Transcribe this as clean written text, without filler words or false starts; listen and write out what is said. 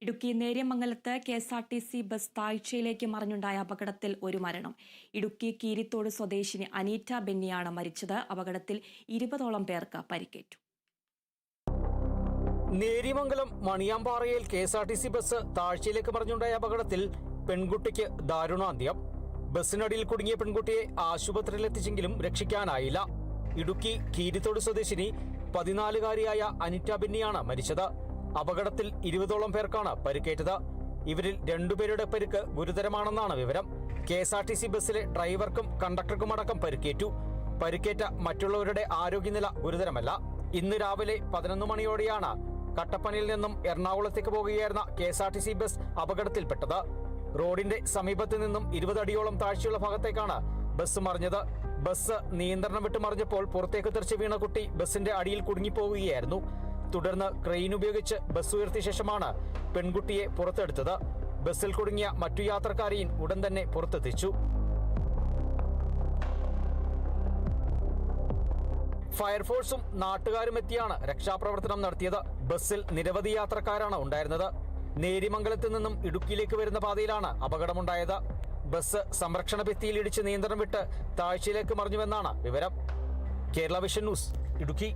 Idukki നേര്യമംഗലത്ത് KSRTC bus താഴ്ചയിലേക്ക് മറിഞ്ഞുണ്ടായ അപകടത്തിൽ ഒരു മരണം. ഇടുക്കി കീരിത്തോട് സ്വദേശിനി അനീറ്റ ബെന്നിയാണ് മരിച്ചത്. അപകടത്തിൽ 20ഓളം പേർക്ക് പരിക്കേറ്റു. നേര്യമംഗലം മണിയാമ്പാറയിൽ KSRTC ബസ് താഴ്ചയിലേക്ക് മറിഞ്ഞുണ്ടായ അപകടത്തിൽ പെൺകുട്ടിക്ക് ദാരുണാന്ത്യം. ബസ്സിനടിയിൽ കുടുങ്ങിയ പെൺകുട്ടിയെ ആശുപത്രിയിലെത്തിച്ചെങ്കിലും രക്ഷിക്കാനായില്ല. ഇടുക്കി കീരിത്തോട് സ്വദേശിനി 14-കാരിയായ അനീറ്റ ബെന്നിയാണ് മരിച്ചത്. അപകടത്തിൽ 20ഓളം പേർക്കാണ് പരിക്കേറ്റത്. ഇവരിൽ 2 പേരുടെ പരിക്ക് ഗുരുതരമാണെന്നാണ് വിവരം. KSRTC ബസ്സിലെ ഡ്രൈവർക്കും കണ്ടക്ടർക്കും അടക്കം പരിക്കേറ്റു. പരിക്കേറ്റ മറ്റുള്ളവരുടെ ആരോഗ്യനില ഗുരുതരമല്ല. ഇന്ന് രാവിലെ 11 മണിയോടെയാണ് കട്ടപ്പനയിൽ നിന്നും എറണാകുളത്തേക്ക് പോകുകയായിരുന്ന KSRTC ബസ് അപകടത്തിൽപ്പെട്ടത്. റോഡിന്റെ സമീപത്ത് നിന്നും 20 അടിയോളം താഴ്ചയുള്ള ഭാഗത്തേക്കാണ് ബസ് മറിഞ്ഞത്. ബസ് നിയന്ത്രണം വിട്ട് മറിഞ്ഞപ്പോൾ പുറത്തേക്ക് തെറിച്ച് വീണ കുട്ടി ബസിന്റെ അടിയിൽ കുടുങ്ങിപ്പോവുകയായിരുന്നു. തുടർന്ന് ക്രെയിൻ ഉപയോഗിച്ച് ബസ് ഉയർത്തിയ ശേഷമാണ് പെൺകുട്ടിയെ പുറത്തെടുത്തത്. ബസ്സിൽ കുടുങ്ങിയ മറ്റു യാത്രക്കാരെയും ഉടൻ തന്നെ പുറത്തെത്തിച്ചു. ഫയർഫോഴ്സും നാട്ടുകാരും എത്തിയാണ് രക്ഷാപ്രവർത്തനം നടത്തിയത്. ബസ്സിൽ നിരവധി യാത്രക്കാരാണ് ഉണ്ടായിരുന്നത്. നേര്യമംഗലത്ത് നിന്നും ഇടുക്കിയിലേക്ക് വരുന്ന പാതയിലാണ് അപകടമുണ്ടായത്. ബസ് സംരക്ഷണ ഭിത്തിയിൽ ഇടിച്ച് നിയന്ത്രണം വിട്ട് താഴ്ചയിലേക്ക് മറിഞ്ഞുവെന്നാണ് വിവരം. Kerala vision news, Idukki.